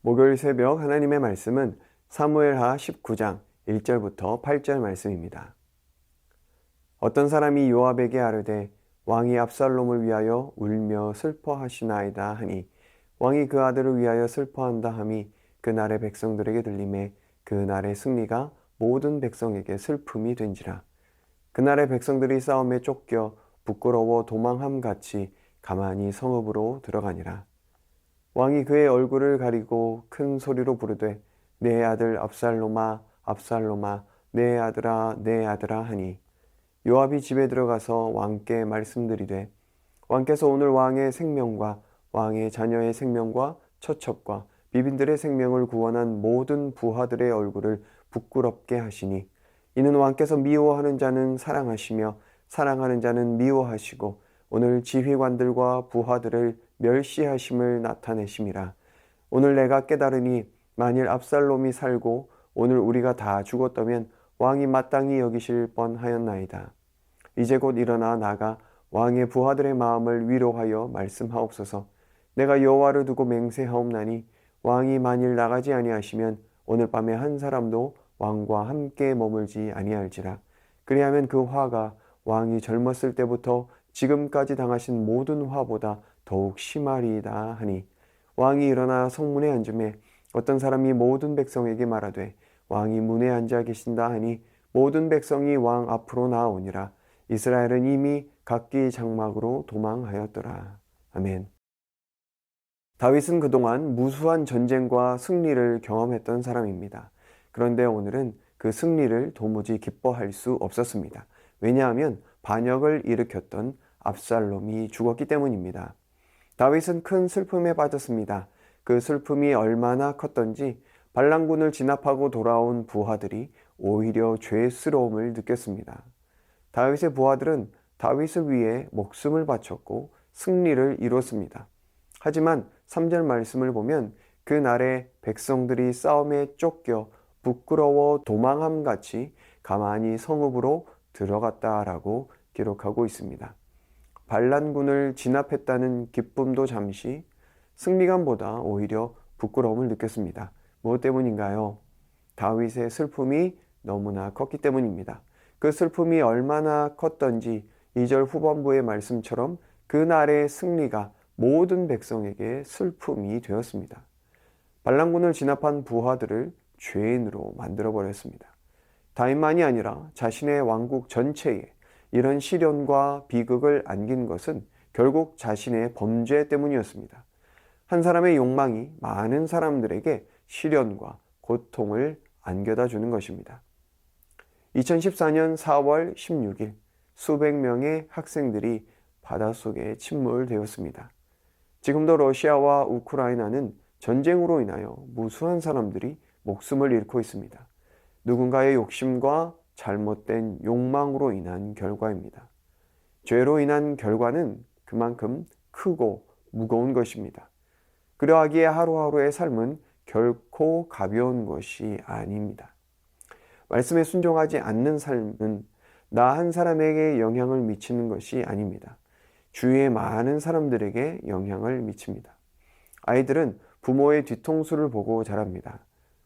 목요일 새벽 하나님의 말씀은 사무엘하 19장 1절부터 8절 말씀입니다. 어떤 사람이 요압에게 아뢰되 왕이 압살롬을 위하여 울며 슬퍼하시나이다 하니 왕이 그 아들을 위하여 슬퍼한다 함이 그날의 백성들에게 들리매 그날의 승리가 모든 백성에게 슬픔이 된지라. 그날의 백성들이 싸움에 쫓겨 부끄러워 도망함 같이 가만히 성읍으로 들어가니라. 왕이 그의 얼굴을 가리고 큰 소리로 부르되 내 아들 압살롬아 압살롬아 내 아들아 내 아들아 하니 요압이 집에 들어가서 왕께 말씀드리되 왕께서 오늘 왕의 생명과 왕의 자녀의 생명과 처첩과 비빈들의 생명을 구원한 모든 부하들의 얼굴을 부끄럽게 하시니 이는 왕께서 미워하는 자는 사랑하시며 사랑하는 자는 미워하시고 오늘 지휘관들과 부하들을 멸시하심을 나타내심이라. 오늘 내가 깨달으니 만일 압살롬이 살고 오늘 우리가 다 죽었다면 왕이 마땅히 여기실 뻔하였나이다. 이제 곧 일어나 나가 왕의 부하들의 마음을 위로하여 말씀하옵소서. 내가 여호와를 두고 맹세하옵나니 왕이 만일 나가지 아니하시면 오늘 밤에 한 사람도 왕과 함께 머물지 아니할지라. 그리하면 그 화가 왕이 젊었을 때부터 지금까지 당하신 모든 화보다 더욱 심하리이다 하니 왕이 일어나 성문에 앉음에 어떤 사람이 모든 백성에게 말하되 왕이 문에 앉아 계신다 하니 모든 백성이 왕 앞으로 나아오니라. 이스라엘은 이미 각기 장막으로 도망하였더라. 아멘. 다윗은 그동안 무수한 전쟁과 승리를 경험했던 사람입니다. 그런데 오늘은 그 승리를 도무지 기뻐할 수 없었습니다. 왜냐하면 반역을 일으켰던 압살롬이 죽었기 때문입니다. 다윗은 큰 슬픔에 빠졌습니다. 그 슬픔이 얼마나 컸던지 반란군을 진압하고 돌아온 부하들이 오히려 죄스러움을 느꼈습니다. 다윗의 부하들은 다윗을 위해 목숨을 바쳤고 승리를 이뤘습니다. 하지만 3절 말씀을 보면 그날의 백성들이 싸움에 쫓겨 부끄러워 도망함 같이 가만히 성읍으로 들어갔다라고 기록하고 있습니다. 반란군을 진압했다는 기쁨도 잠시 승리감보다 오히려 부끄러움을 느꼈습니다. 무엇 때문인가요? 다윗의 슬픔이 너무나 컸기 때문입니다. 그 슬픔이 얼마나 컸던지 2절 후반부의 말씀처럼 그날의 승리가 모든 백성에게 슬픔이 되었습니다. 반란군을 진압한 부하들을 죄인으로 만들어버렸습니다. 다윗만이 아니라 자신의 왕국 전체에 이런 시련과 비극을 안긴 것은 결국 자신의 범죄 때문이었습니다. 한 사람의 욕망이 많은 사람들에게 시련과 고통을 안겨다 주는 것입니다. 2014년 4월 16일 수백 명의 학생들이 바닷속에 침몰되었습니다. 지금도 러시아와 우크라이나는 전쟁으로 인하여 무수한 사람들이 목숨을 잃고 있습니다. 누군가의 욕심과 잘못된 욕망으로 인한 결과입니다. 죄로 인한 결과는 그만큼 크고 무거운 것입니다. 그러하기에 하루하루의 삶은 결코 가벼운 것이 아닙니다. 말씀에 순종하지 않는 삶은 나 한 사람에게 영향을 미치는 것이 아닙니다. 주위의 많은 사람들에게 영향을 미칩니다. 아이들은 부모의 뒤통수를 보고 자랍니다.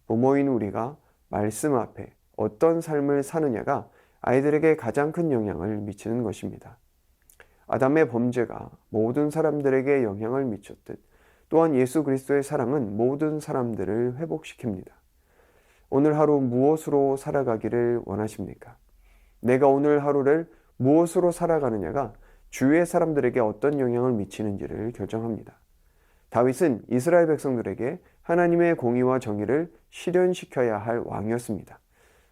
부모인 우리가 말씀 앞에 어떤 삶을 사느냐가 아이들에게 가장 큰 영향을 미치는 것입니다. 아담의 범죄가 모든 사람들에게 영향을 미쳤듯 또한 예수 그리스도의 사랑은 모든 사람들을 회복시킵니다. 오늘 하루 무엇으로 살아가기를 원하십니까? 내가 오늘 하루를 무엇으로 살아가느냐가 주위의 사람들에게 어떤 영향을 미치는지를 결정합니다. 다윗은 이스라엘 백성들에게 하나님의 공의와 정의를 실현시켜야 할 왕이었습니다.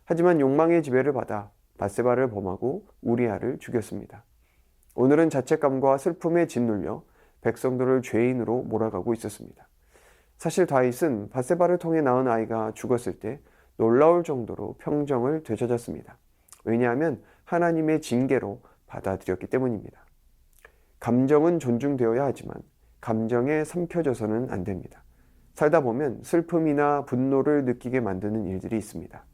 하지만 욕망의 지배를 받아 밧세바를 범하고 우리아를 죽였습니다. 오늘은 자책감과 슬픔에 짓눌려 백성들을 죄인으로 몰아가고 있었습니다. 사실 다윗은 밧세바를 통해 낳은 아이가 죽었을 때 놀라울 정도로 평정을 되찾았습니다. 왜냐하면 하나님의 징계로 받아들였기 때문입니다. 감정은 존중되어야 하지만 감정에 삼켜져서는 안 됩니다. 살다 보면 슬픔이나 분노를 느끼게 만드는 일들이 있습니다.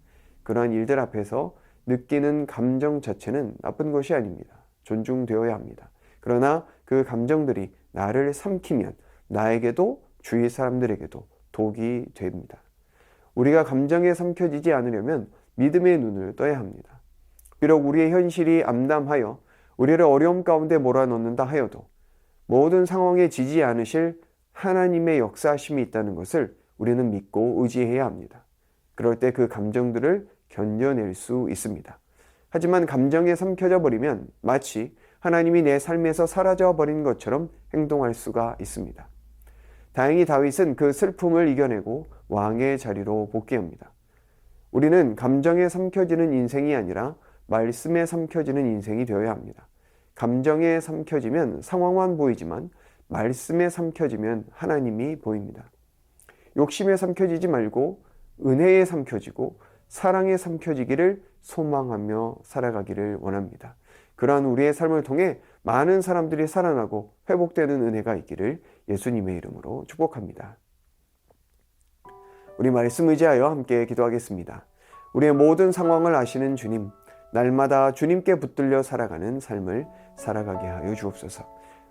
그러한 일들 앞에서 느끼는 감정 자체는 나쁜 것이 아닙니다. 존중되어야 합니다. 그러나 그 감정들이 나를 삼키면 나에게도 주위 사람들에게도 독이 됩니다. 우리가 감정에 삼켜지지 않으려면 믿음의 눈을 떠야 합니다. 비록 우리의 현실이 암담하여 우리를 어려움 가운데 몰아넣는다 하여도 모든 상황에 지지 않으실 하나님의 역사심이 있다는 것을 우리는 믿고 의지해야 합니다. 그럴 때 그 감정들을 견뎌낼 수 있습니다. 하지만 감정에 삼켜져 버리면 마치 하나님이 내 삶에서 사라져 버린 것처럼 행동할 수가 있습니다. 다행히 다윗은 그 슬픔을 이겨내고 왕의 자리로 복귀합니다. 우리는 감정에 삼켜지는 인생이 아니라 말씀에 삼켜지는 인생이 되어야 합니다. 감정에 삼켜지면 상황만 보이지만 말씀에 삼켜지면 하나님이 보입니다. 욕심에 삼켜지지 말고 은혜에 삼켜지고 사랑에 삼켜지기를 소망하며 살아가기를 원합니다. 그러한 우리의 삶을 통해 많은 사람들이 살아나고 회복되는 은혜가 있기를 예수님의 이름으로 축복합니다. 우리 말씀 의지하여 함께 기도하겠습니다. 우리의 모든 상황을 아시는 주님, 날마다 주님께 붙들려 살아가는 삶을 살아가게 하여 주옵소서.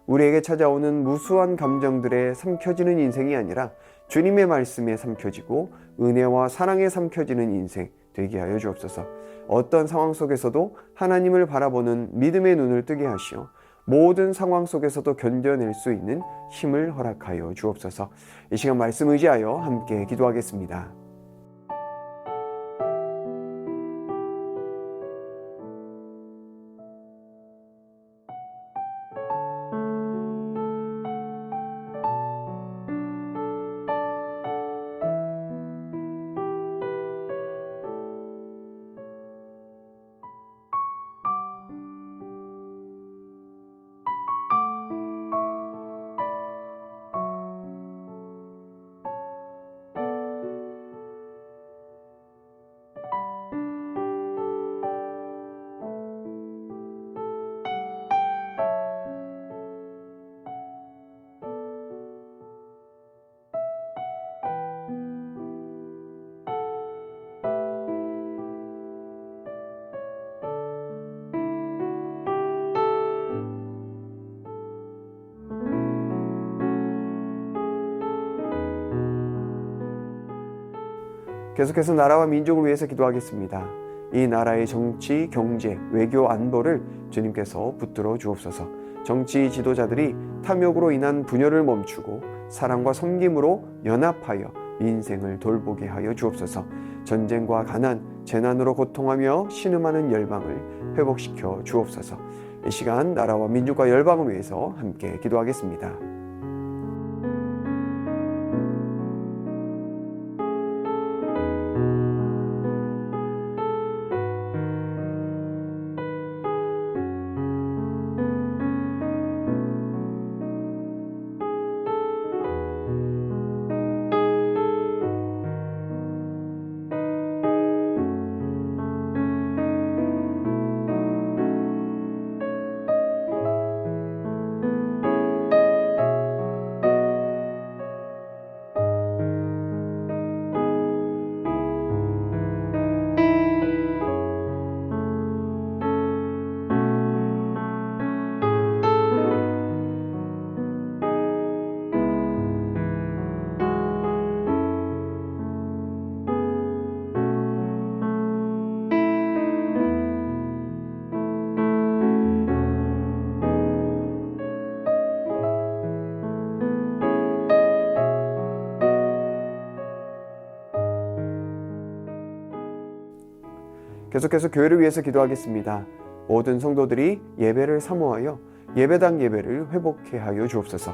우리에게 찾아오는 무수한 감정들에 삼켜지는 인생이 아니라 주님의 말씀에 삼켜지고 은혜와 사랑에 삼켜지는 인생 되게 하여 주옵소서. 어떤 상황 속에서도 하나님을 바라보는 믿음의 눈을 뜨게 하시어 모든 상황 속에서도 견뎌낼 수 있는 힘을 허락하여 주옵소서. 이 시간 말씀 의지하여 함께 기도하겠습니다. 계속해서 나라와 민족을 위해서 기도하겠습니다. 이 나라의 정치, 경제, 외교, 안보를 주님께서 붙들어 주옵소서. 정치 지도자들이 탐욕으로 인한 분열을 멈추고 사랑과 섬김으로 연합하여 민생을 돌보게 하여 주옵소서. 전쟁과 가난, 재난으로 고통하며 신음하는 열방을 회복시켜 주옵소서. 이 시간 나라와 민족과 열방을 위해서 함께 기도하겠습니다. 계속해서 교회를 위해서 기도하겠습니다. 모든 성도들이 예배를 사모하여 예배당 예배를 회복해 하여 주옵소서.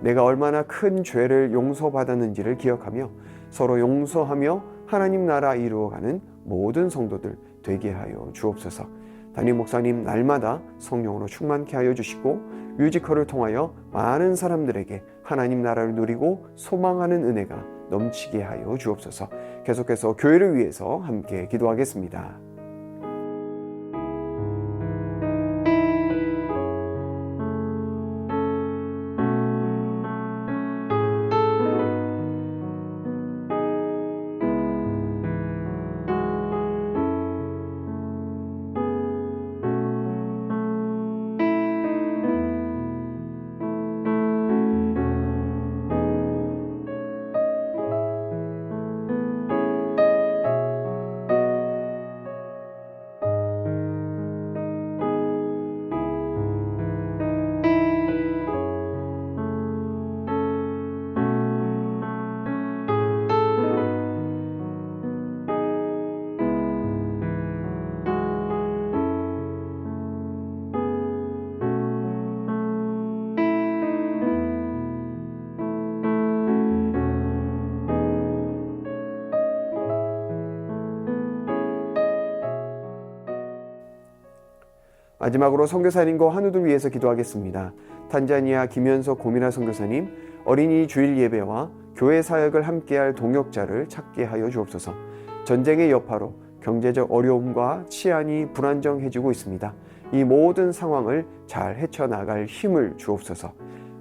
내가 얼마나 큰 죄를 용서받았는지를 기억하며 서로 용서하며 하나님 나라 이루어가는 모든 성도들 되게 하여 주옵소서. 담임 목사님 날마다 성령으로 충만케 하여 주시고 뮤지컬을 통하여 많은 사람들에게 하나님 나라를 누리고 소망하는 은혜가 넘치게 하여 주옵소서. 계속해서 교회를 위해서 함께 기도하겠습니다. 마지막으로 선교사님과 환우들 위해서 기도하겠습니다. 탄자니아 김현석 고미라 선교사님, 어린이 주일 예배와 교회 사역을 함께할 동역자를 찾게 하여 주옵소서. 전쟁의 여파로 경제적 어려움과 치안이 불안정해지고 있습니다. 이 모든 상황을 잘 헤쳐나갈 힘을 주옵소서.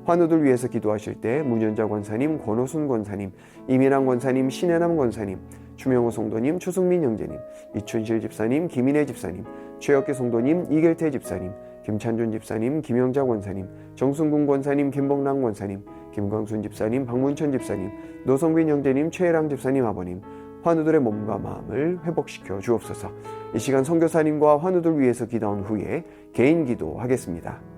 환우들 위해서 기도하실 때 문현자 권사님, 권호순 권사님, 이민환 권사님, 신혜남 권사님, 추명호 성도님, 추승민 형제님, 이춘실 집사님, 김인혜 집사님, 최혁기 성도님, 이길태 집사님, 김찬준 집사님, 김영자 권사님, 정순군 권사님, 김봉남 권사님, 김광순 집사님, 박문천 집사님, 노성빈 형제님, 최혜랑 집사님 아버님, 환우들의 몸과 마음을 회복시켜 주옵소서. 이 시간 선교사님과 환우들 위해서 기도한 후에 개인 기도하겠습니다.